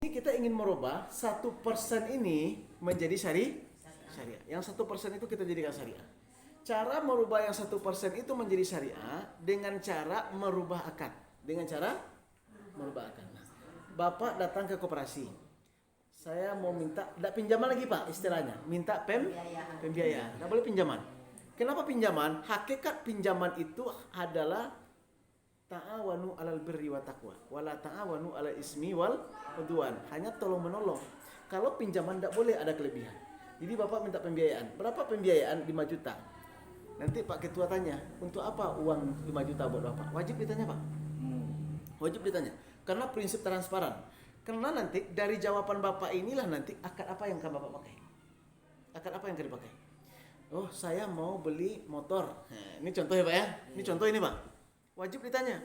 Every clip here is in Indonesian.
Ini kita ingin merubah 1% ini menjadi syariah. Yang 1% itu kita jadikan syariah. Cara merubah yang 1% itu menjadi syariah dengan cara merubah akad. Nah, Bapak datang ke koperasi. Saya mau minta, tidak pinjaman lagi Pak istilahnya. Minta pembiayaan. Tidak boleh pinjaman. Kenapa pinjaman? Hakikat pinjaman itu adalah ta'awanu 'alal birri wa taqwa wala ta'awanu 'alal ismi wal udwan. Hanya tolong menolong. Kalau pinjaman tidak boleh ada kelebihan. Jadi Bapak minta pembiayaan. Berapa pembiayaan? 5 juta. Nanti Pak Ketua tanya, untuk apa uang 5 juta buat Bapak? Wajib ditanya Pak. Wajib ditanya. Karena prinsip transparan. Karena nanti dari jawaban Bapak inilah nanti akad apa yang akan Bapak pakai. Akad apa yang akan dipakai? Oh, saya mau beli motor. Nah, ini contoh ya Pak ya. Ini contoh ini Pak. Wajib ditanya.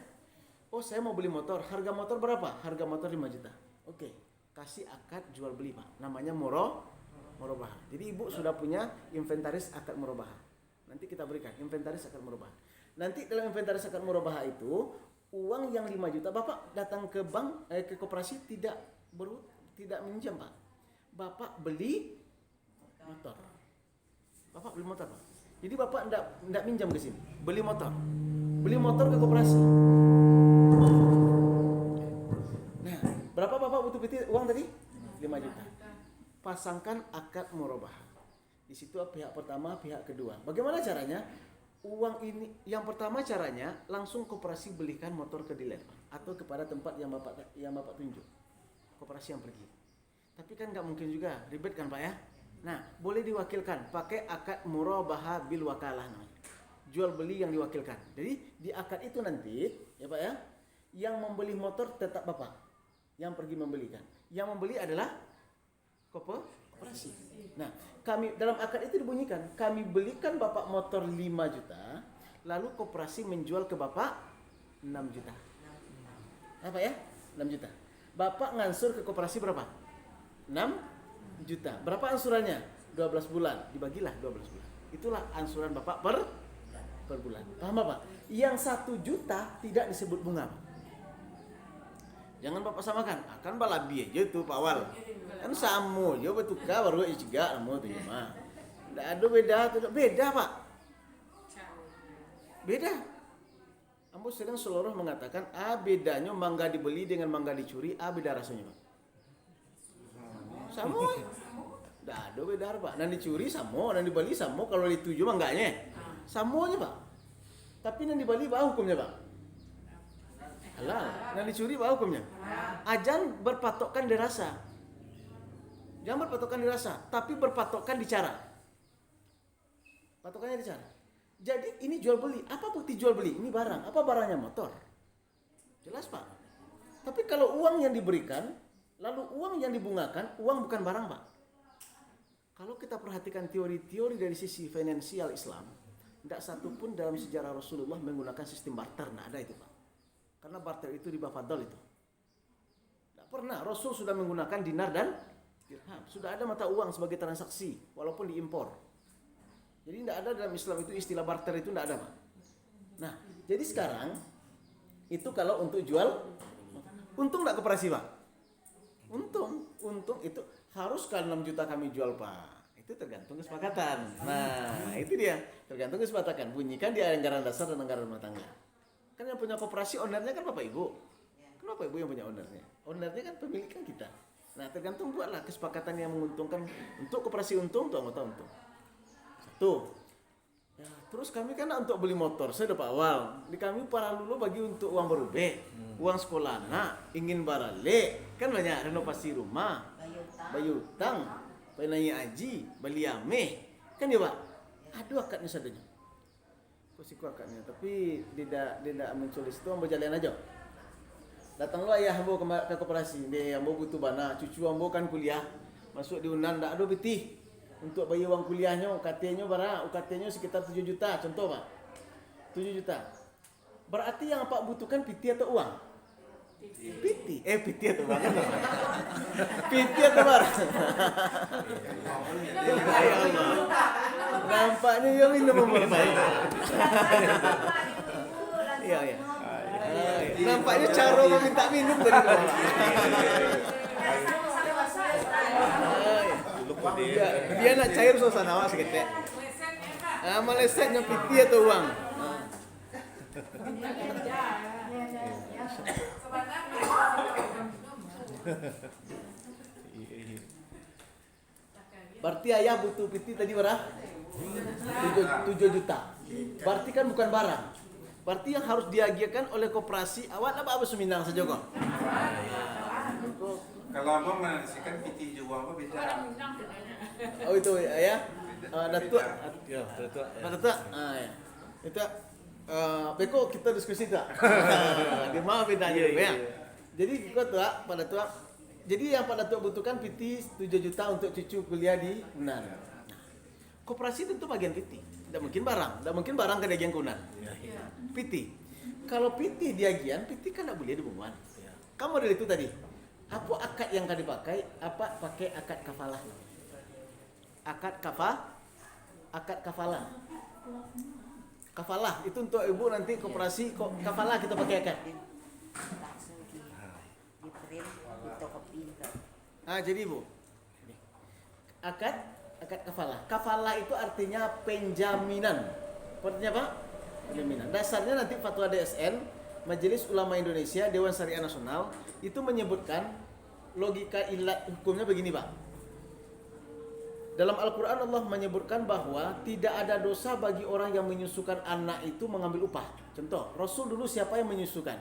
Oh, saya mau beli motor. Harga motor berapa? Harga motor 5 juta. Oke. Kasih akad jual beli Pak. Namanya murabahah. Jadi Ibu sudah punya inventaris akad murabahah. Nanti kita berikan inventaris akad murabahah. Nanti dalam inventaris akad murabahah itu uang yang 5 juta Bapak datang ke bank ke koperasi tidak minjam Pak. Bapak beli motor. Bapak beli motor Pak. Jadi Bapak enggak minjam ke sini. Beli motor. Beli motor ke koperasi. Nah, berapa Bapak butuh uang tadi? 5 juta. Pasangkan akad murabahah. Di situ pihak pertama, pihak kedua. Bagaimana caranya? Uang ini yang pertama caranya langsung koperasi belikan motor ke dealer atau kepada tempat yang Bapak tunjuk. Koperasi yang pergi. Tapi kan nggak mungkin juga, ribet kan Pak ya? Nah, boleh diwakilkan pakai akad murabahah bil wakalah namanya. Jual beli yang diwakilkan. Jadi di akad itu nanti ya Pak ya, yang membeli motor tetap Bapak. Yang pergi membelikan. Yang membeli adalah koperasi. Nah, kami dalam akad itu dibunyikan, kami belikan Bapak motor 5 juta, lalu koperasi menjual ke Bapak 6 juta. Apa ya? 6 juta. Bapak ngansur ke koperasi berapa? 6 juta. Berapa ansurannya? 12 bulan. Dibagilah 12 bulan. Itulah ansuran Bapak per bulan. Paham Bapak? Yang 1 juta tidak disebut bunga. Jangan Bapak samakan. Akan balabi aja itu Pak Wal. Kan sama aja betukar baru juga namu tu mah. Enggak ada beda Pak. Beda. Ambo sedang seluruh mengatakan bedanya mangga dibeli dengan mangga dicuri, beda rasanya Pak. Sama. Enggak ada beda Pak. Dan dicuri sama, dan dibeli sama, kalau dituju mah enggaknya. Samanya Pak. Tapi yang dibeli apa hukumnya Pak? Halal. Yang dicuri apa hukumnya? Ajan berpatokkan di rasa. Jangan berpatokkan di rasa, tapi berpatokkan di cara. Patokannya di cara. Jadi ini jual beli. Apa bukti jual beli? Ini barang. Apa barangnya? Motor. Jelas Pak. Tapi kalau uang yang diberikan, lalu uang yang dibungakan, uang bukan barang Pak. Kalau kita perhatikan teori-teori dari sisi finansial Islam, tidak satu pun dalam sejarah Rasulullah menggunakan sistem barter. Nah, ada itu Pak. Karena barter itu riba fadl itu. Tidak pernah. Rasul sudah menggunakan dinar dan dirham. Sudah ada mata uang sebagai transaksi, walaupun diimpor. Jadi tidak ada dalam Islam itu istilah barter itu tidak ada Pak. Nah, jadi sekarang itu kalau untuk jual, untung tidak koperasi Pak? Untung itu harus kan 6 juta kami jual Pak. Itu tergantung kesepakatan. Nah, itu dia. Tergantung kesepakatan. Bunyikan di anggaran dasar dan anggaran rumah tangga. Kan yang punya koperasi ownernya kan Bapak Ibu. Kan Bapak Ibu yang punya ownernya. Ownernya kan pemilik kan kita. Nah, tergantung buatlah kesepakatan yang menguntungkan. Untuk koperasi untung, untuk anggota untung. Satu. Ya, terus kami kan untuk beli motor, saya dapat awal. Di kami para dulu bagi untuk uang berube, uang sekolah anak, ingin barale, kan banyak renovasi rumah, bayu utang, penai aji, beli ame, kan ya Pak? Aduh akadnya sadanya. Kosiku akadnya, tapi tidak menculis itu, ambo jalan aja. Datang lo ayah ambo ke koperasi, dia ambo butuh bana, cucu ambo kan kuliah, masuk di Unan, tak ada betih. Untuk bayar uang kuliahnya, UKT-nya sekitar 7 juta, contoh Pak. 7 juta. Berarti yang Pak butuhkan PT atau uang? PT atau uang. PT atau barang? Ya Allah. Nampaknya yang ini memperbaik. Iya. Nampaknya cara meminta minum tadi. dia nak cair suasana awas gitu. Melesetnya piti atau uang. Berarti ayah butuh piti tadi berapa? 7 juta. Berarti kan bukan barang. Berarti yang harus diagiakan oleh koperasi awak apa seminang saja kok. Kalau abang menansikan piti jual apa beda? Oh itu ya. Datuk. Ya, betul. Datuk. Ya. Itu beko kita diskusi tak? Di mana bedanya ya? Jadi kau tuh pada tuh. Jadi yang pada tuh butuhkan piti 7 juta untuk cucu kuliah di Unan. Koperasi tentu bagian piti. Tidak mungkin barang ke bagian Unan. Piti. Kalau piti diagian, piti kan tidak boleh dibunguan. Kamu dari itu tadi. Apa akad yang akan dipakai? Apa pakai akad kafalah? Akad kafalah. Kafalah itu untuk ibu nanti koperasi kafalah kita pakai akad. Jadi ibu akad kafalah. Kafalah itu artinya penjaminan. Artinya apa? Penjaminan. Dasarnya nanti fatwa DSN, Majelis Ulama Indonesia, Dewan Syariah Nasional itu menyebutkan logika ilat hukumnya begini, Pak. Dalam Al-Quran Allah menyebutkan bahwa tidak ada dosa bagi orang yang menyusukan anak itu mengambil upah. Contoh, Rasul dulu siapa yang menyusukan?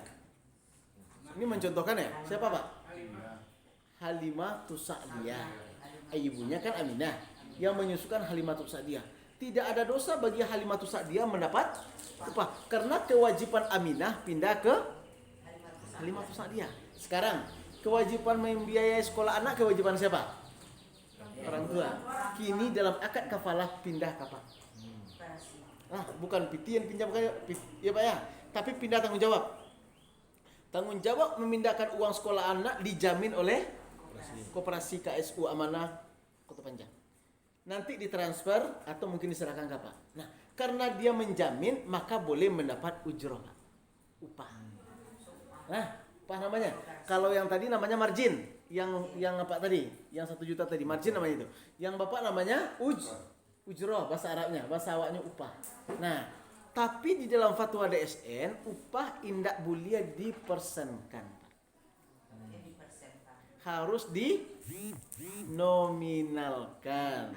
Ini mencontohkan ya. Siapa, Pak? Halimah Sa'diyah. Ibunya kan Aminah. Yang menyusukan Halimah Sa'diyah. Tidak ada dosa bagi Halimah Sa'diyah mendapat upah. Karena kewajiban Aminah pindah ke Halimah Sa'diyah. Sekarang, kewajiban membiayai sekolah anak kewajiban siapa? Orang tua. Kini dalam akad kafalah pindah ke apa? Bukan piti yang pinjam ya Pak ya. Tapi pindah tanggung jawab. Tanggung jawab memindahkan uang sekolah anak dijamin oleh Koperasi KSU Amanah Kota Panjang. Nanti ditransfer atau mungkin diserahkan ke apa? Nah, karena dia menjamin maka boleh mendapat ujroh, Pak. Upah. Nah, apa namanya? Kalau yang tadi namanya margin, yang apa tadi? Yang 1 juta tadi margin namanya itu. Yang Bapak namanya ujroh bahasa Arabnya, bahasa awaknya upah. Nah, tapi di dalam fatwa DSN upah indak boleh dipersenkan. Harus dinominalkan.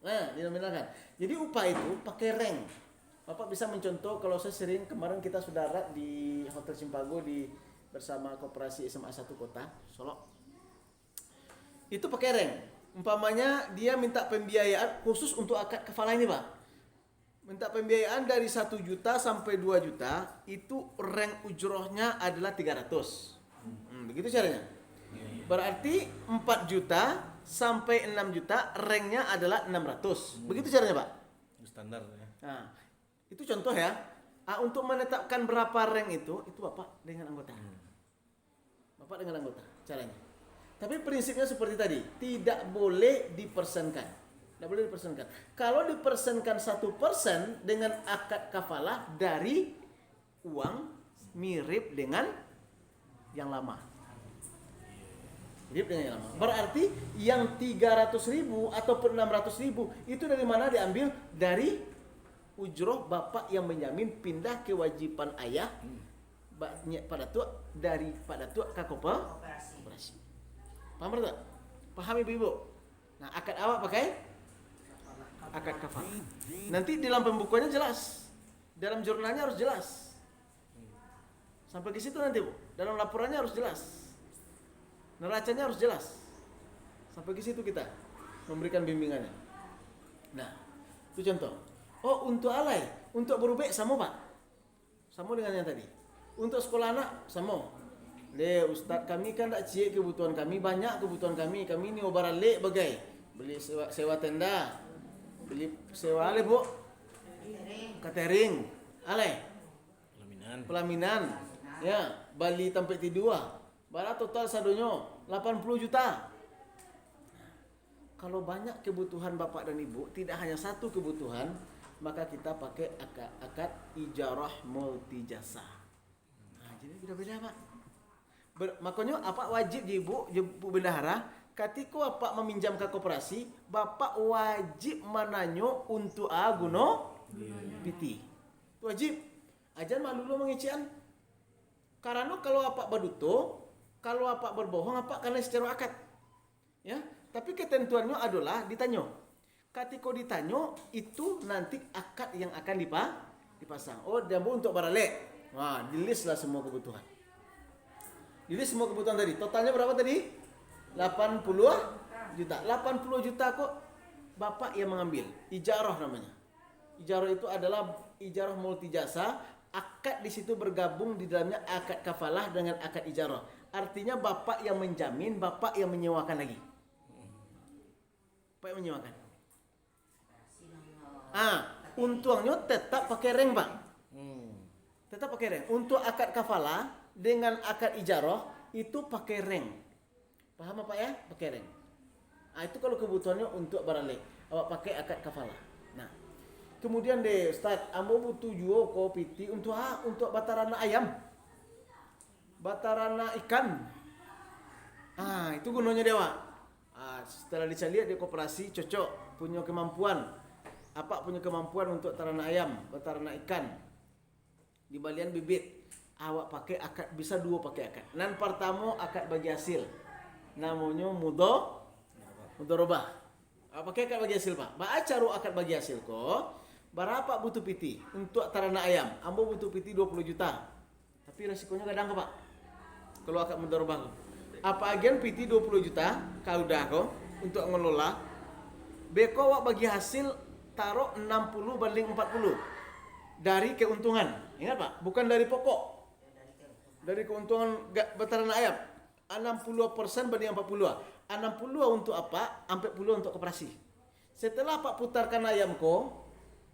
Nah, dinominalkan. Jadi upah itu pakai rank. Bapak bisa mencontoh kalau saya sering kemarin kita saudara di Hotel Simpago bersama Koperasi SMA 1 Kota Solo. Itu pakai rank. Umpamanya dia minta pembiayaan khusus untuk akad kafalah ini, Pak. Minta pembiayaan dari 1 juta sampai 2 juta, itu rank ujrohnya adalah 300. Begitu caranya. Berarti 4 juta sampai 6 juta ranknya adalah 600. Begitu caranya, Pak? Standar ya. Nah, itu contoh ya. Untuk menetapkan berapa rank itu Bapak dengan anggota. Bapak dengan anggota caranya. Tapi prinsipnya seperti tadi, tidak boleh dipersenkan. Tidak boleh dipersenkan. Kalau dipersenkan 1% dengan akad kafalah dari uang mirip dengan yang lama. Berarti yang 300.000 ataupun 600.000 itu dari mana diambil? Dari ujroh bapak yang menjamin pindah kewajiban ayah pada tua daripada tua ke koperasi. Paham tak? Paham ibu? Nah, akad awak pakai akad kafalah. Nanti dalam pembukuannya jelas, dalam jurnalnya harus jelas. Sampai ke situ nanti, Bu. Dalam laporannya harus jelas. Neracanya harus jelas. Sampai ke situ kita memberikan bimbingannya. Nah, itu contoh. Oh, untuk alay, untuk berubek sama, Pak. Sama dengan yang tadi. Untuk sekolah anak sama. Ustaz kami kan tak cik kebutuhan kami, banyak kebutuhan kami. Kami ni obaran lek bagai. Beli sewa tenda. Beli sewa alay, Bu. Catering. Alay. Pelaminan. Ya, Bali tempat tidur. Barang total sadonyo 80 juta. Kalau banyak kebutuhan bapak dan ibu, tidak hanya satu kebutuhan, maka kita pakai akad ijarah multi jasa. Nah, jadi beda-beda, Pak. Makanya apa wajib ibu bendahara ketika Bapak meminjam ke koperasi, Bapak wajib menanyo untuk aguno piti. Itu wajib. Ajan malu lo mengecian. Karena kalau Bapak berduto, kalau Bapak berbohong, Bapak kena secara akad. Ya, tapi ketentuannya adalah ditanyo. Ketika ditanyo, itu nanti akad yang akan dipasang. Oh, jambu untuk baralek. Wah, di list lah semua kebutuhan. Di list semua kebutuhan tadi. Totalnya berapa tadi? 80 juta. 80 juta kok Bapak yang mengambil. Ijarah namanya. Ijarah itu adalah ijarah multi jasa. Akad di situ bergabung di dalamnya akad kafalah dengan akad ijarah. Artinya Bapak yang menjamin, Bapak yang menyewakan lagi. Bapak yang menyewakan. Untungnya tetap pakai reng, Pak. Tetap pakai reng. Untuk akad kafalah dengan akad ijarah itu pakai reng. Paham apa ya? Pakai reng. Itu kalau kebutuhannya untuk baralek. Awak pakai akad kafalah. Nah, kemudian deh, Ustaz, ambo butuh juga piti untuk batarana ayam. Batarana ikan. Itu gunanya dewa. Setelah dicari lihat di koperasi cocok, punya kemampuan. Apa punya kemampuan untuk tarana ayam, batarana ikan. Di balian bibit, awak pakai akad, bisa dua pakai akad. Nan pertama akad bagi hasil, namanya mudharabah. Awak pakai akad bagi hasil, Pak. Cara akad bagi hasil kok. Berapa butuh piti untuk tarana ayam? Ambo butuh piti 20 juta. Tapi resikonya kadang, Pak. Kalau akad mudharabah. Apa agen piti 20 juta kau dah kok untuk ngelola. Beko awak bagi hasil taruh 60 banding 40 dari keuntungan. Ingat, Pak, bukan dari pokok. Dari keuntungan batarana ayam. 60% banding 40. 60 untuk apa? 40 untuk koperasi. Setelah Pak putarkan ayam ko,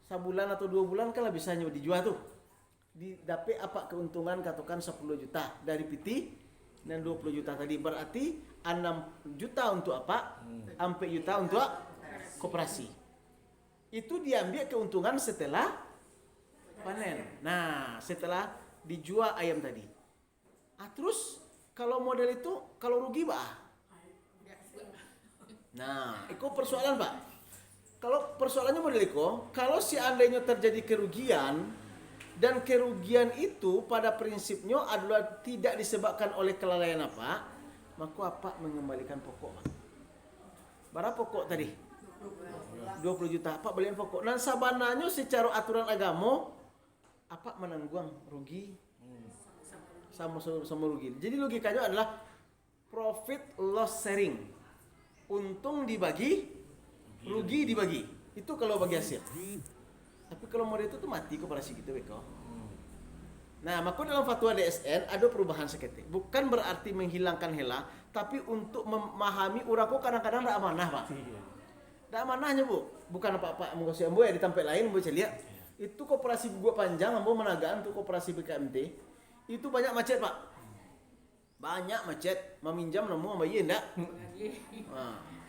sebulan atau 2 bulan kan bisa dijual tuh. Didapat apa keuntungan katakan 10 juta dari PT dan 20 juta tadi. Berarti 6 juta untuk apa? 4 juta untuk koperasi. Itu diambil keuntungan setelah panen. Nah, setelah dijual ayam tadi. Terus kalau model itu kalau rugi, Pak. Nah, itu persoalan, Pak. Kalau persoalannya model itu, kalau seandainya terjadi kerugian dan kerugian itu pada prinsipnya adalah tidak disebabkan oleh kelalaian apa, maka apa mengembalikan pokok, Pak. Berapa pokok tadi? 20 juta. Pak belian pokok. Dan sabananya secara aturan agama apa menanggung rugi sama rugi. Jadi logikanya adalah profit loss sharing. Untung dibagi, rugi dibagi. Itu kalau bagi hasil. Tapi kalau model itu tuh mati koperasi gitu, Beko. Nah, maka dalam fatwa DSN ada perubahan seketik. Bukan berarti menghilangkan hela, tapi untuk memahami urako kadang-kadang ada amanah, Pak. Ada amanahnya, Bu. Bukan apa-apa mengkasih ambo ya di tempat lain, Bu, saya lihat. Itu koperasi gua panjang, ambo menagaan untuk koperasi BKMT. Itu banyak macet, Pak. Banyak macet. Meminjam nemu membayar enggak?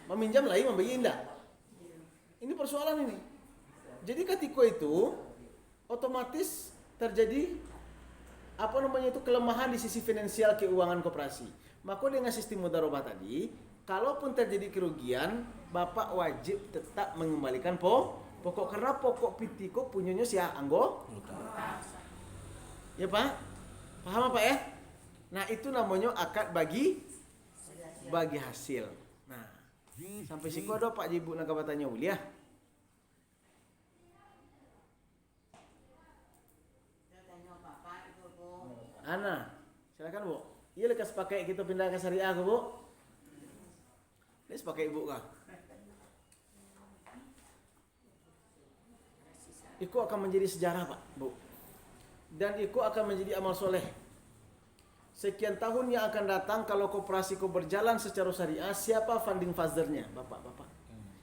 Meminjam lagi membayar enggak? Ini persoalan ini. Jadi ketika itu otomatis terjadi kelemahan di sisi finansial keuangan koperasi. Maka dengan sistem mudharabah tadi, kalaupun terjadi kerugian, Bapak wajib tetap mengembalikan pokok karena pokok pitiko punyanya si anggo. Ya, Pak? Paham apa ya? Nah, itu namanya akad bagi hasil. Nah, sampai siku ada Pak Jibu nak kabatannya uliah. Ana, silakan, Bu. Iya lekas pakai kita pindah ke syariah, Bu. Lekas pakai Ibu kah? Itu akan menjadi sejarah, Pak, Bu. Dan itu akan menjadi amal soleh. Sekian tahun yang akan datang kalau koperasi itu berjalan secara syariah, siapa funding fathernya? Bapak-bapak.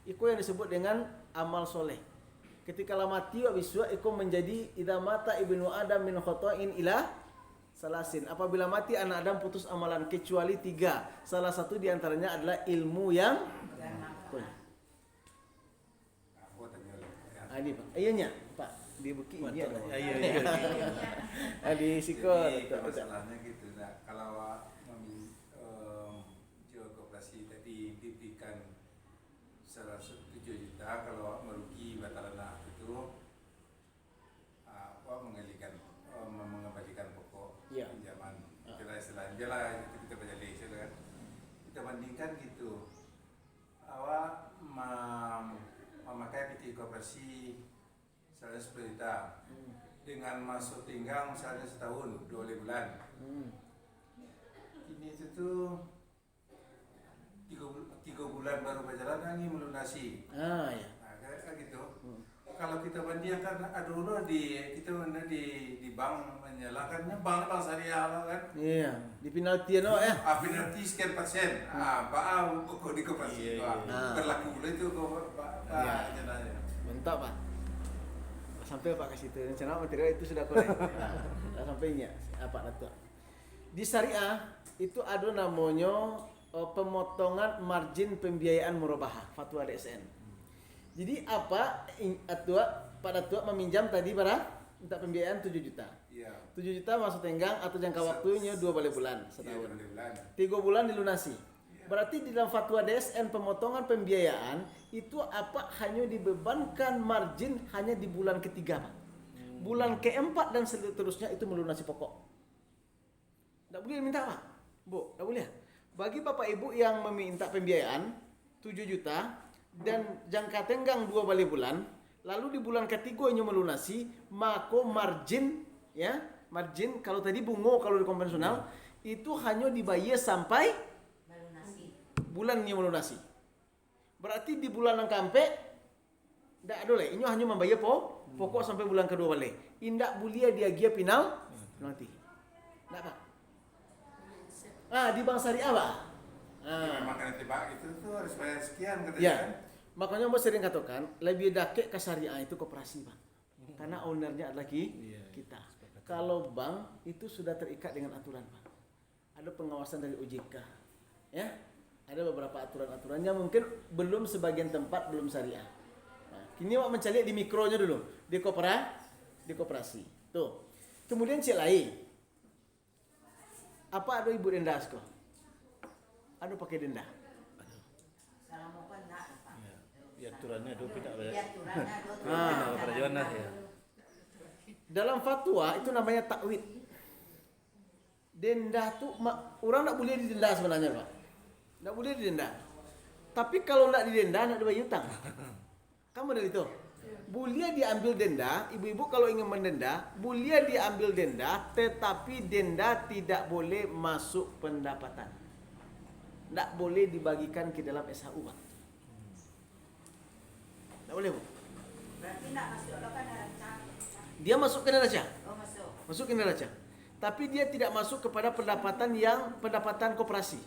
Itu yang disebut dengan amal soleh. Ketika mati abiswa itu menjadi idza mata ibnu adam min khata'in ila salasin. Apabila mati anak Adam putus amalan kecuali 3. Salah satu diantaranya adalah ilmu yang ini, Pak. Ayahnya, Pak. Di Bukit ini ada. Iya. Di Sikor. Masalahnya gitu. Nah, kalau jual koperasi tadi memberikan 7 juta kalau merugi bataran itu mengembalikan pokok Iya. pinjaman. Itulah istilahnya lah, itu kita baca list itu kan. Kita bandingkan gitu. Awak memakai PT koperasi misalnya 10 juta dengan masuk tinggal misalnya setahun 2 bulan. Ini itu tuh 3 bulan baru berjalan lagi melunasi. Ah ya. Nah, kayak gitu. Kalau kita bandingkan, dulu di bank menyalakannya bank syariah kan. Iya, di penaltian ya. Penalti sekian persen. Kok di koperasi berlaku dulu itu jenayah. Mantap Pak. Sampai Pak ke situ. Rencana material itu sudah korek. Nah, sampainya apa Datuk? Di syariah itu ada namanya pemotongan margin pembiayaan murabahah, fatwa DSN. Jadi apa Pak Datuk meminjam tadi minta pembiayaan 7 juta. Iya. 7 juta masuk tenggang atau jangka waktunya 2 bulan setahun. 2 bulan. 3 bulan dilunasi. Berarti di dalam fatwa DSN pemotongan pembiayaan itu hanya dibebankan margin hanya di bulan ketiga Pak. Bulan keempat dan seterusnya itu melunasi pokok. Tidak boleh minta Pak. Bu, tidak boleh. Bagi Bapak Ibu yang meminta pembiayaan 7 juta dan jangka tenggang 2 bulan, lalu di bulan ketiga hanya melunasi, maka margin kalau tadi bungo kalau di konvensional itu hanya dibayar sampai bulannya melunasi. Berarti di bulan yang kampe ndak boleh, ini hanya membayar pokok sampai bulan kedua balik. Indak boleh dia gia final nanti. Ndak Pak. Di bank syariah Pak. Memang kena tebak itu tuh harus bayar sekian katanya. Ya. Makanya Mbak sering katakan lebih dakik ke syariah itu koperasi Pak. Karena ownernya adalah kita. Kalau bank itu sudah terikat dengan aturan Pak. Ada pengawasan dari OJK. Ya. Ada beberapa aturan-aturannya mungkin belum sebagian tempat belum syariah. Nah, kini Wak mencari di mikronya dulu, di koperasi. Tuh. Kemudian cek lain. Apa ada ibu denda asko? Ada pakai denda. Ya aturannya itu tidak ada. Ah. Kerajaan lah ya. Dalam fatwa itu namanya takwid. Denda tuh orang tak boleh didenda sebenarnya Pak. Tak boleh didenda. Tapi kalau tak didenda nak dibayar hutang. Kamu dari itu. Boleh diambil denda, ibu-ibu kalau ingin mendenda, boleh diambil denda, tetapi denda tidak boleh masuk pendapatan. Tak boleh dibagikan ke dalam SHU Pak. Tak boleh Bu. Berarti nak masuk kan neraca. Dia masuk ke neraca. Oh masuk. Masuk ke neraca. Tapi dia tidak masuk kepada pendapatan koperasi.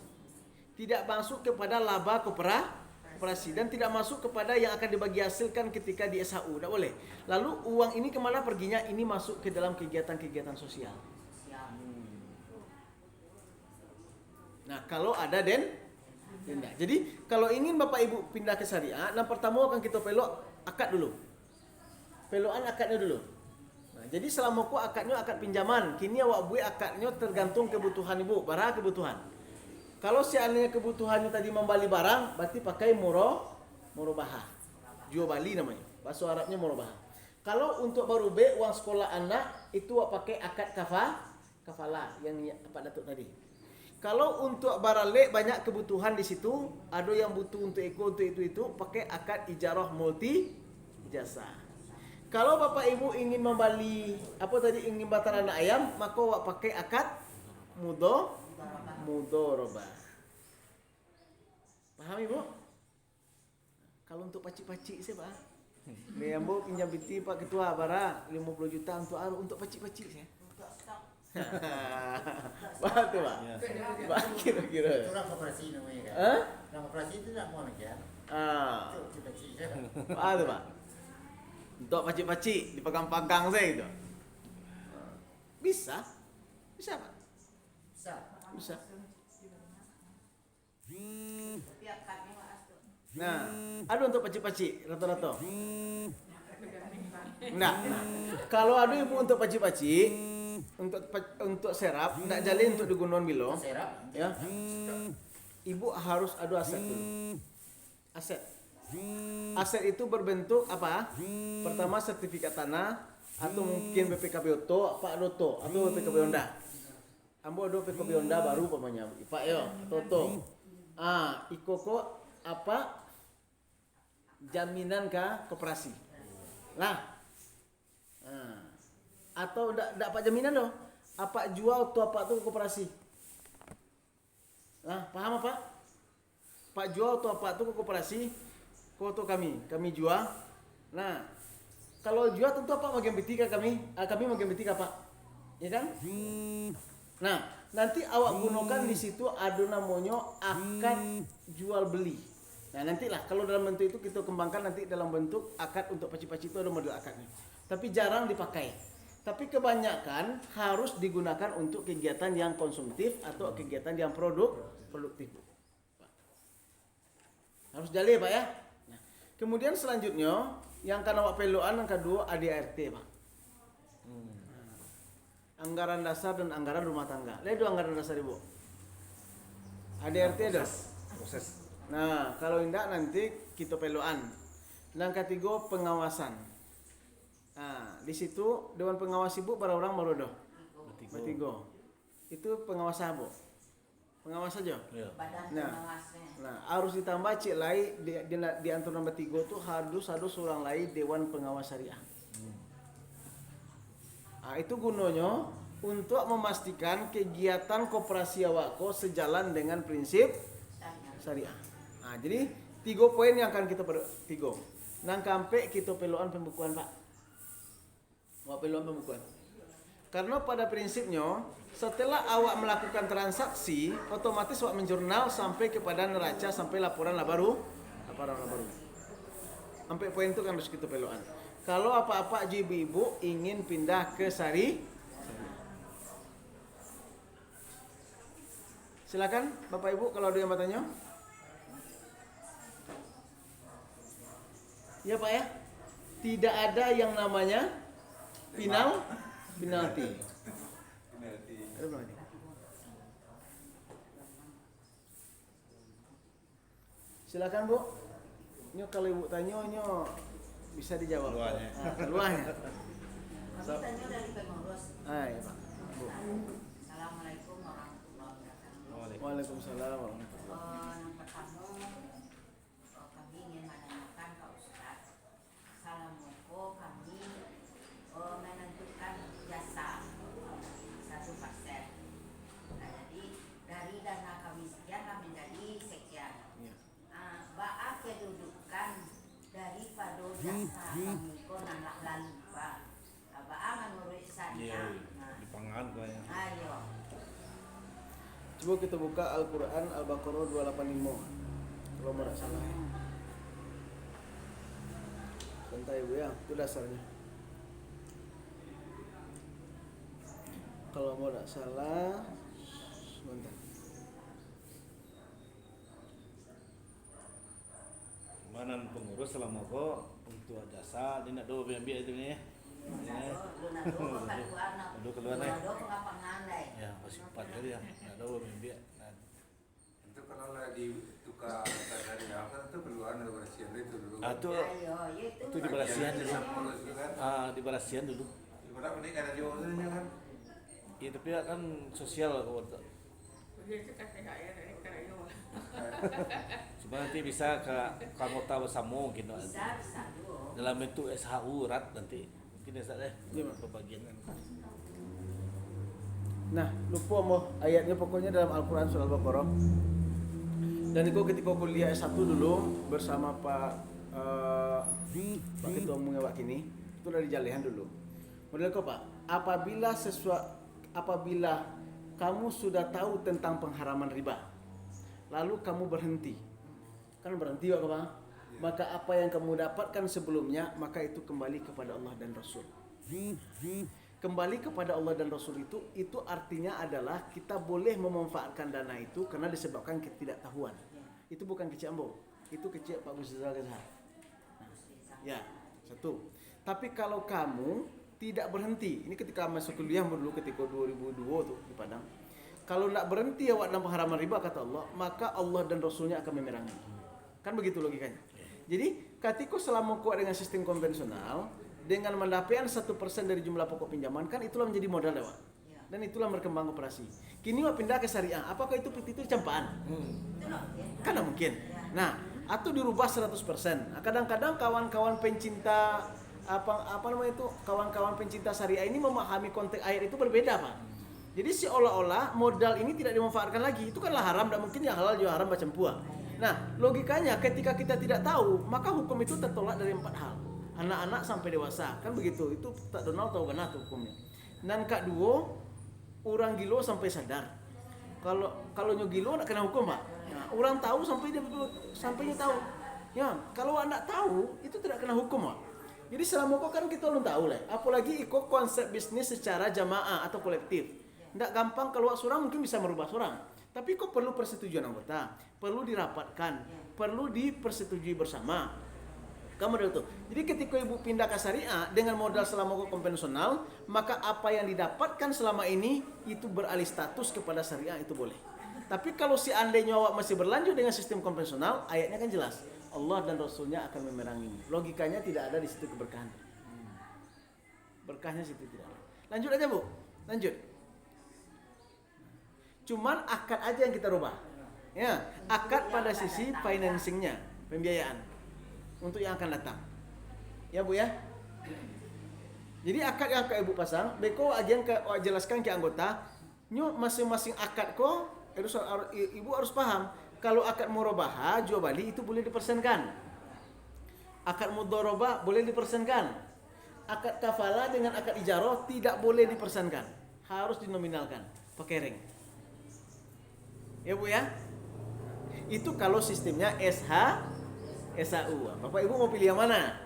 Tidak masuk kepada laba koperasi dan tidak masuk kepada yang akan dibagi hasilkan ketika di SHU. Tidak boleh. Lalu uang ini kemana perginya? Ini masuk ke dalam kegiatan-kegiatan sosial. Siap. Nah, kalau ada denda. Jadi, kalau ingin Bapak Ibu pindah ke syariah, yang pertama akan kita pelok akad dulu. Pelokan akadnya dulu. Nah, jadi selama ku akadnya akad pinjaman, kini awak buat akadnya tergantung kebutuhan Ibu, barang kebutuhan. Kalau seandainya kebutuhannya tadi membeli barang, berarti pakai murabahah. Jual bali namanya. Bahasa Arabnya murabahah. Kalau untuk baru uang sekolah anak, itu awak pakai akad kafalah yang Pak Datuk tadi. Kalau untuk barale banyak kebutuhan di situ, ada yang butuh untuk itu pakai akad ijarah multi jasa. Kalau Bapak Ibu ingin membeli ingin batar anak ayam, maka awak pakai akad mudharabah. Paham Ibu? Kalau untuk pacik-pacik saya Pak. Ambo pinjam biti Pak Ketua bara 50 juta untuk pacik-pacik saya. Untuk stok. Wah tu Pak. Pak kira-kira. Itu orang koperasi namanya kan? Orang koperasi itu tak mau kan? Itu cita-cita. Wah tu Pak. Untuk pacik-pacik dipegang-pegang saya itu. Bisa Pak. Bisa. Tapi akadnya masuk. Nah, ada untuk pacik-pacik rata-rata. Nah, kalau ada Ibu untuk pacik-pacik, untuk serap, tidak jalin untuk digunakan bilo. Serap. Ya. Ibu harus ada aset dulu. aset. Aset itu berbentuk apa? Pertama sertifikat tanah atau mungkin BPKB Oto, Pak Doto atau BPKB Honda. Ambo do BPKB Honda baru pamannya. Pak yo, Toto. Ikoko apa? Jaminan ke koperasi. Lah. Atau ndak apa jaminan doh? Apa jual tuh apa tuh koperasi? Nah, paham apa? Pak jual tuh apa tuh koperasi? Foto kami jual. Nah, kalau jual tentu apa bagian betika kami bagian betika Pak, ya kan? Nah, nanti awak gunakan di situ ada namanya akad jual beli. Nah, nantilah kalau dalam bentuk itu kita kembangkan nanti dalam bentuk akad untuk paci-paci itu ada model akadnya. Tapi jarang dipakai. Tapi kebanyakan harus digunakan untuk kegiatan yang konsumtif atau kegiatan yang produktif. Harus jali Pak ya. Kemudian selanjutnya yang karena awak peluan yang kedua ADART Pak. Anggaran dasar dan anggaran rumah tangga. Lihat dua anggaran dasar Ibu. ADART ada. Proses. Nah kalau tidak nanti kita peluan. Yang ketiga pengawasan. Nah di situ Dewan Pengawas Ibu berapa orang baru doh? Bertiga. Itu pengawas Bu. Pengawas saja. Ya. Badan Nah. pengawasnya. Nah, harus ditambah cik lai di antara nomor 3 tuh harus seorang lain Dewan Pengawas Syariah. Nah, itu gunanya untuk memastikan kegiatan koperasi awakko sejalan dengan prinsip syariah. Nah, jadi 3 poin yang akan kita tiga. Nang kampe kita peluan pembukuan Pak. Wah peluan pembukuan. Karena pada prinsipnya setelah awak melakukan transaksi, otomatis awak menjurnal sampai kepada neraca sampai laporan baru. Sampai poin itu kan harus kita peluan. Kalau apa-apa ibu ingin pindah ke Sari, silakan Bapak Ibu kalau ada yang bertanya. Ya Pak ya, tidak ada yang namanya penalti. Ada penalti. Silakan Bu. Nyo kalau Ibu tanya nyo bisa dijawab. Luarnya. Luarnya. Kami tanya dari pengurus. Ya Pak. Bu. Assalamualaikum warahmatullahi wabarakatuh. Waalaikumsalam warahmatullahi. Yang pertama, kami ingin menanyakan Pak Ustaz. Assalamualaikum, kami menentukan jasa 1%. Nah, jadi dari dana kami sekian kami dari sekian. Iya. Baak kedudukan daripada jasa kami konanlah lalu Pak. Baak menurut saya. Di pangan kayaknya. Ayo. Coba kita buka Al-Quran Al-Baqarah 285 kalau tidak salah ya. Santai Bu ya, itu dasarnya. Kalau mau tidak salah, sebentar. Mana pengurus selama kok untuk jasa dia nak do biar itu ni. Dulu keluar ni. Ya, masih 4 kali ya. Nak do biar. Itu kalau lagi tukar dari apa itu keluar dari bersihan itu dulu. Tu itu di Balasian dulu. Itu kan. Di Balasian dulu. Ibarat ini ada jauhnya kan. Ya tapi kan sosial kok. Cuma nanti bisa ke anggota bersama mungkin Bisa dulu. dalam bentuk SHU rat nanti mungkin ya deh pembagian kan. Nah, lupa mau ayatnya pokoknya dalam Al-Quran surah Al-Baqarah. Dan itu ketika kuliah S1 dulu bersama Pak Ketua Umum Pak Kini, itu dari Jalehan dulu. Model kok Pak, apabila kamu sudah tahu tentang pengharaman riba, lalu kamu berhenti, kan berhenti Pak, maka apa yang kamu dapatkan sebelumnya, maka itu kembali kepada Allah dan Rasul. Kembali kepada Allah dan Rasul itu artinya adalah kita boleh memanfaatkan dana itu karena disebabkan ketidaktahuan. Itu bukan kecil Ambo, itu kecil Pak Gus Rizal Ghazal. Ya, satu. Tapi kalau kamu tidak berhenti, ini ketika masuk kuliah dulu ketika 2002 tuh di Padang. Kalau tidak berhenti awak dalam pengharaman riba kata Allah, maka Allah dan Rasulnya akan memerangi. Kan begitu logikanya. Jadi ketika selama kau dengan sistem konvensional dengan mendapatkan 1% dari jumlah pokok pinjaman, kan itulah menjadi modal dewa. Dan itulah berkembang koperasi. Kini mau pindah ke syariah, apakah itu itu campaan? Kan tidak mungkin. Nah, atau dirubah 100%. Kadang-kadang kawan-kawan pencinta apa namanya itu, kawan-kawan pencinta syariah ini memahami konteks ayat itu berbeda, Pak. Jadi seolah-olah modal ini tidak dimanfaatkan lagi. Itu kanlah haram, tidak mungkin yang halal juga haram macam puah. Nah, logikanya ketika kita tidak tahu, maka hukum itu tertolak dari 4 hal. Anak-anak sampai dewasa, kan begitu. Itu tak Donald tahu benar tuh hukumnya. Dan kedua, orang gilo sampai sadar. Kalau gilo nak kena hukum, Pak. Nah, orang tahu sampai dia tahu. Ya, kalau anak tahu itu tidak kena hukum, Pak. Jadi selama kau kan kita belum tahu lah. Apalagi ikut konsep bisnis secara jamaah atau kolektif. Tidak gampang keluar seorang mungkin bisa merubah seorang. Tapi kok perlu persetujuan anggota, perlu dirapatkan, perlu dipersetujui bersama. Kamu ada itu. Jadi ketika ibu pindah ke syariah dengan modal selama konvensional, maka apa yang didapatkan selama ini itu beralih status kepada syariah itu boleh. Tapi kalau seandainya awak masih berlanjut dengan sistem konvensional, ayatnya kan jelas. Allah dan Rasulnya akan memerangi. Logikanya tidak ada di situ keberkahan. Berkahnya situ tidak ada. Lanjut aja, Bu. Lanjut. Cuman akad aja yang kita rubah. Ya, akad pada sisi financingnya, pembiayaan untuk yang akan datang. Ya, Bu ya. Jadi akad yang Ibu pasang, beko aja yang jelaskan ke anggota, nyu masing-masing akad ko Ibu harus paham. Kalau akad murabahah, jual beli itu boleh dipersenkan. Akad mudharabah boleh dipersenkan. Akad kafalah dengan akad ijarah tidak boleh dipersenkan. Harus dinominalkan, pakai ring. Ya, Bu ya. Itu kalau sistemnya SHU. Bapak Ibu mau pilih yang mana?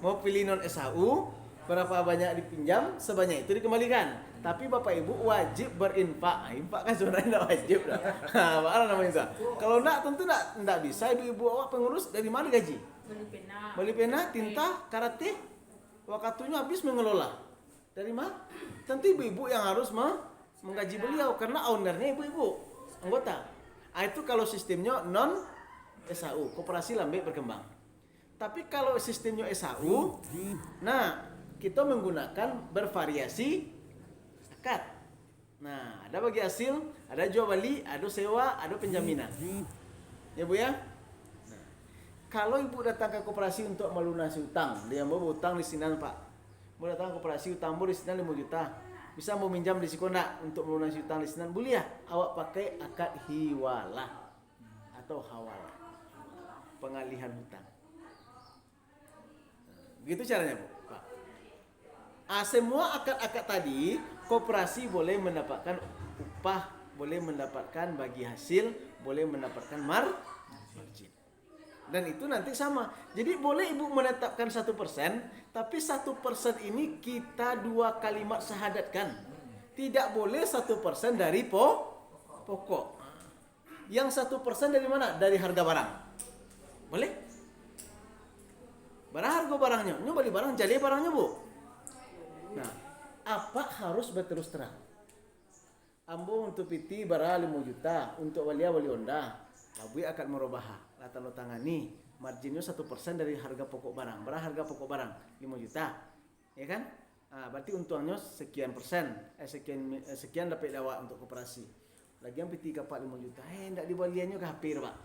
Mau pilih non SHU, berapa banyak dipinjam, sebanyak itu dikembalikan. Tapi Bapak Ibu wajib berinfak. Infak kan sebenarnya tidak wajib dah. Apa namanya itu? Kalau enggak tentu enggak bisa ibu-ibu awak pengurus dari mana gaji? Beli pena, tinta, karate. Waktunya habis mengelola. Dari mana? Tentu ibu-ibu yang harus menggaji beliau karena ownernya ibu-ibu, anggota. Itu kalau sistemnya non SHU, koperasi lambe berkembang. Tapi kalau sistemnya SHU, nah kita menggunakan bervariasi akad. Nah, ada bagi hasil, ada jual beli, ada sewa, ada penjaminan. Ya, Bu ya. Nah, kalau ibu datang ke koperasi untuk melunasi utang, dia mau utang di sini, Pak. Mau datang ke koperasi utang di sini 5 juta. Bisa mau minjam di Sikonda untuk melunasi utang di sini, boleh ya? Awak pakai akad hiwalah atau hawalah. Pengalihan hutang. Begitu caranya, Bu. Pak. Semua akad-akad tadi, koperasi boleh mendapatkan upah, boleh mendapatkan bagi hasil, boleh mendapatkan margin. Dan itu nanti sama. Jadi boleh ibu menetapkan 1%, tapi 1% ini kita 2 kalimat syahadatkan. Tidak boleh 1% dari pokok. Yang 1% dari mana? Dari harga barang. Boleh? Barang harga barangnya. Ini beli barang, jadi barangnya, Bu. Nah, apa harus berterus terang? Ambo untuk piti bara 5 juta, untuk walia wali onda. Labui akan merubah. Lata lo tangani, marginnya 1% dari harga pokok barang. Bara harga pokok barang 5 juta. Ya kan? Berarti untungnya sekian persen. Sekian dapat dawa untuk koperasi. Lagi yang piti kapak 5 juta. Ndak dibaliannya ke HP, Pak.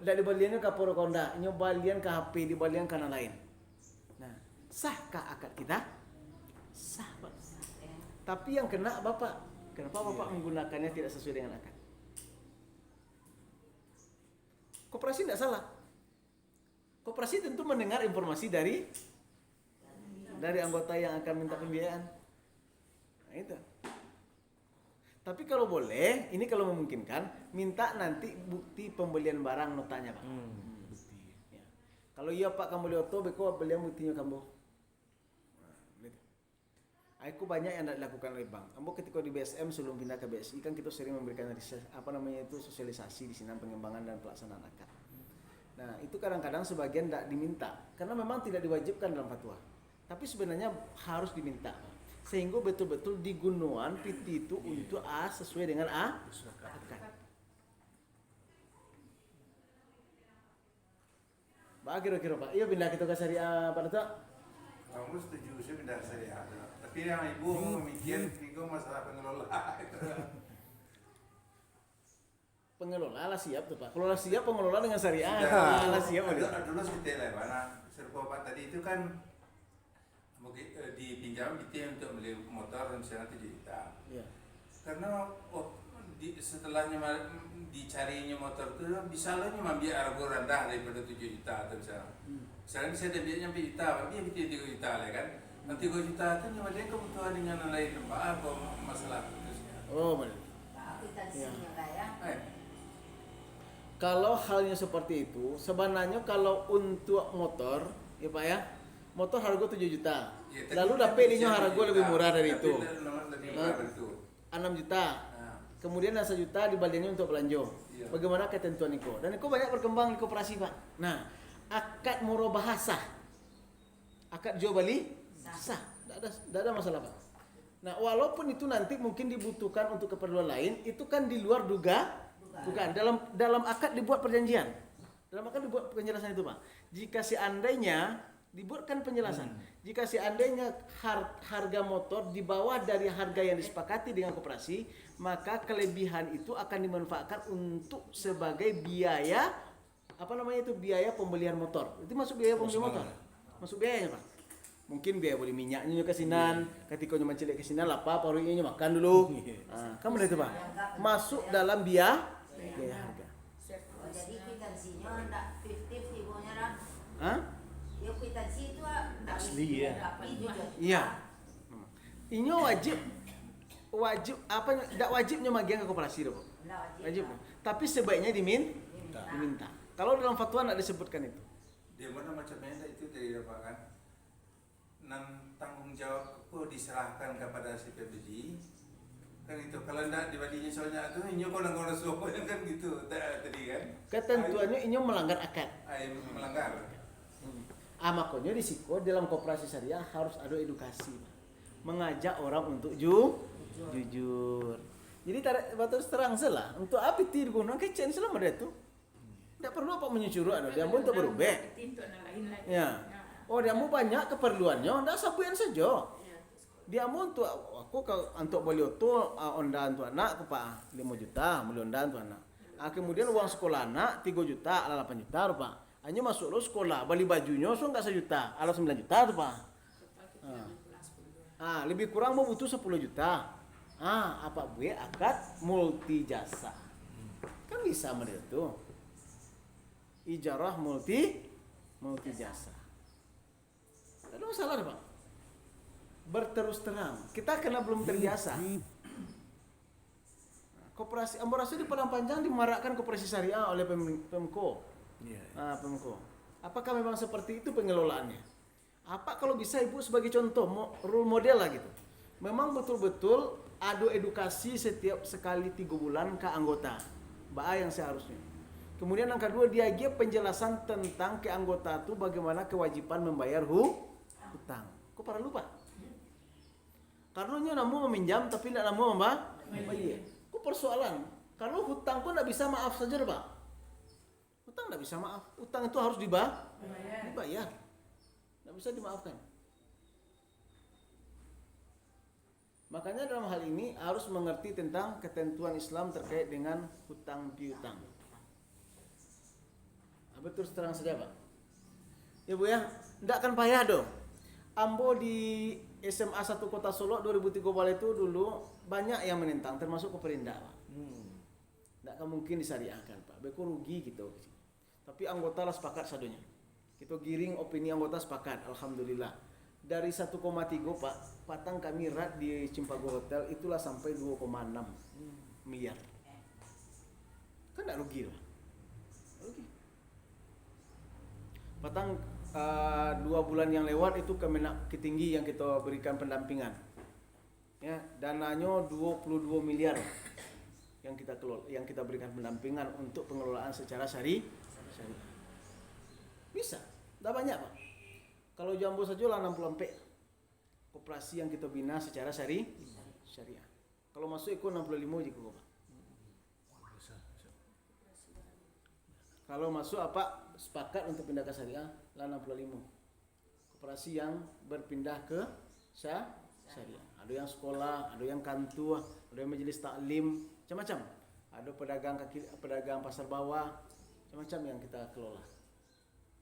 Ndak dibaliannya ke Porokonda. Nyo balian ke HP, dibalian ke lain. Nah, sahkah akad kita? Sah, Pak. Tapi yang kena Bapak. Kenapa Bapak menggunakannya tidak sesuai dengan akad? Koperasi tidak salah. Koperasi tentu mendengar informasi dari anggota yang akan minta pembiayaan. Nah, itu. Tapi kalau boleh, ini kalau memungkinkan, minta nanti bukti pembelian barang notanya, Pak. Bukti. Ya. Kalau iya Pak kamu lihat tuh, beko beliau buktinya kamu. Aku banyak yang tidak dilakukan oleh bank. Kamu ketika di BSM sebelum pindah ke BSI kan kita sering memberikan sosialisasi di sini pengembangan dan pelaksanaan akad. Nah itu kadang-kadang sebagian tidak diminta karena memang tidak diwajibkan dalam fatwa. Tapi sebenarnya harus diminta, sehingga betul-betul digunakan PT itu untuk sesuai dengan akad. Pak kira-kira Pak? Iya pindah kita ke syariah Pak Dato. Kamu setuju saya pindah syariah. Tapi yang ibu memikir itu masalah pengelola. Pengelola lah siap tuh Pak. Kalau lah siap pengelola dengan syariah, lah siap. Dulu kita lah mana serba Pak tadi itu kan mungkin dipinjam gitu untuk beli motor misalnya 7 juta. Iya. Karena setelahnya dicarinya motor itu bisa lah cuma biar harga rendah daripada 7 juta atau misalnya. Misalnya saya ada biar nyampe juta, dia biar 3 juta lah kan. Nanti 3 juta itu cuma dia kebutuhan dengan lain apa masalah terusnya. Oh benar. Akuntansinya kayak Kalau halnya seperti itu, sebenarnya kalau untuk motor, ya Pak ya, motor harga 7 juta. Ya, Lalu tapi dapat ini harga lebih murah dari tapi itu. lebih murah dari itu. 6 juta. Nah, Kemudian 1 juta dibalikin untuk belanja. Iya. Bagaimana ketentuan Niko? Dan Niko banyak berkembang di koperasi Pak. Nah, akad murabahah sah. Akad jual beli sah. Tidak ada masalah Pak. Nah, walaupun itu nanti mungkin dibutuhkan untuk keperluan lain, itu kan di luar dugaan. Dalam akad dibuat perjanjian. Dalam akad dibuat penjelasan itu Pak. Jika seandainya dibuatkan penjelasan, jika seandainya harga motor di bawah dari harga yang disepakati dengan koperasi, maka kelebihan itu akan dimanfaatkan untuk sebagai biaya biaya pembelian motor. Itu masuk biaya pembelian motor. Masuk biayanya Pak. Mungkin biaya beli minyaknya ke sinan, ketika nyoman cilik ke sinan apa parunya makan dulu. Kamu lihat itu Pak. Masuk dalam biaya harga. Oh, jadi kwitansinya enggak 50 ibunya dah. Hah? Ya kwitansi itu Asli, ya. Tapi jujur. Iya. Ini wajib tidak wajibnya magian ke koperasi dong. Enggak Wajib. Tapi sebaiknya diminta. Kalau dalam fatwa tidak disebutkan itu. dia mana macamnya itu dari apa kan? Tanggung jawab itu diserahkan kepada si pembeli. Kan itu kalau tidak dibalinya soalnya itu ini kau nanggung rasuah kan gitu tadi kan. Ketentuannya ini melanggar akad. Melanggar. Makanya risiko dalam koperasi syariah harus ada edukasi, mengajak orang untuk jujur. Jadi terus terang salah untuk apa digunakan kecen selama itu. Tidak perlu apa menyuruh ada dia mau untuk berubah. Ya. Oh dia mau banyak keperluannya, tidak sabuan saja. Dia mau untuk aku untuk beli auto onda untuk anak aku Pak 5 juta beli onda untuk anak. Kemudian uang sekolah anak 3 juta, 8 juta Pak. Hanya masuk lo sekolah, beli bajunya so enggak 1 juta, ala 9 juta tuh Pak. Lebih kurang mau butuh 10 juta. Apa gue akad multi jasa. Kan bisa mereka tuh. Ijarah multi jasa. Tidak ada masalah Pak. Berterus terang, kita karena belum terbiasa. Koperasi amorasi di Padang Panjang dimarakkan koperasi syariah oleh Pemko. Pemko. Apakah memang seperti itu pengelolaannya? Apa kalau bisa Ibu sebagai contoh role model lah gitu. Memang betul-betul ada edukasi setiap sekali 3 bulan ke anggota. Yang seharusnya. Kemudian yang kedua dia penjelasan tentang ke anggota itu bagaimana kewajiban membayar hutang. Kok para lupa? Karena namu meminjam tapi tidak namu membayar. Kok persoalan? Kalau hutang pun tidak bisa maaf saja Pak. Hutang tidak bisa maaf. Hutang itu harus dibayar. Tidak bisa dimaafkan. Makanya dalam hal ini harus mengerti tentang ketentuan Islam terkait dengan hutang piutang. Betul terang saja Pak. Ya Bu ya, tidak akan payah dong. Ambo di SMA 1 Kota Solo 2003 itu dulu banyak yang menentang, termasuk Koperinda Pak. Tidak akan mungkin disyariahkan Pak. Beko rugi gitu. Tapi anggota lah sepakat sadunya. Kita giring opini anggota sepakat, alhamdulillah. Dari 1,3 Pak, patang kami rat di Cimpago Hotel itulah sampai 2,6 miliar. Kan tidak rugi lah. Rugi. Patang 2 bulan yang lewat itu Kemenak Ketinggi yang kita berikan pendampingan. Ya, dananya 22 miliar yang kita kelola, yang kita berikan pendampingan untuk pengelolaan secara syariah. Bisa. Tidak banyak Pak. Kalau Jambo saja lah 60 MP. Koperasi yang kita bina secara syariah. Kalau masuk ikut 65 juga Pak. Kalau masuk apa sepakat untuk pindah ke syariah lah 65. Koperasi yang berpindah ke syariah. Ada yang sekolah, ada yang kantor, ada yang majelis taklim, macam-macam. Ada pedagang pasar bawah, macam-macam yang kita kelola.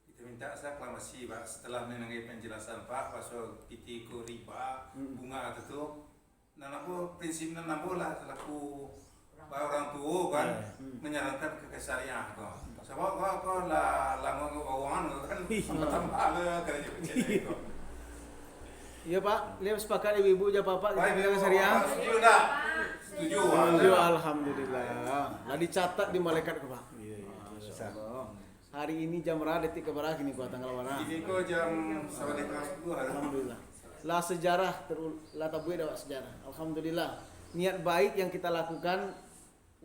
Kita minta aklamasi Pak setelah mendengar penjelasan Pak pasal pitiku riba bunga itu nanaku prinsip nanaku lah selaku orang tua kan menyarankan ke syariah kok. Sebab kau lah keuangan kan tambah le kerja itu. Iya Pak, lihat sepakat ibu-ibu aja Bapak kita pindah ke syariah. Setuju dah. Setuju. Setuju, alhamdulillah. Lah dicatat di malaikat ke Pak. Iya, Masya Allah. Hari ini jam berapa detik ke berapa ini Pak tanggal berapa? Ini kok jam 9.10 Alhamdulillah. Lah sejarah lah tabuih dah sejarah. Alhamdulillah. Niat baik yang kita lakukan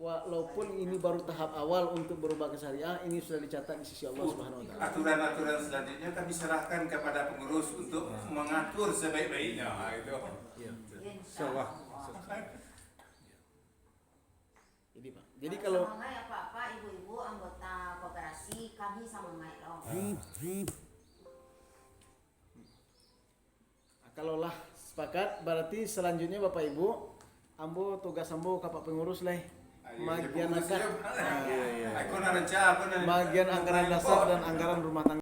walaupun ini baru tahap awal untuk berubah ke syariah, ini sudah dicatat di sisi Allah Subhanahu wa taala. Aturan-aturan selanjutnya kami serahkan kepada pengurus untuk mengatur sebaik-baiknya itu. Insyaallah. Jadi Pak. Jadi kalau sama ya Pak, ibu-ibu anggota koperasi kami sama ngai loh. kalau lah sepakat berarti selanjutnya Bapak Ibu ambo tugas ambo kapak pengurus lah. Magian anggaran dasar dan anggaran rumah tangga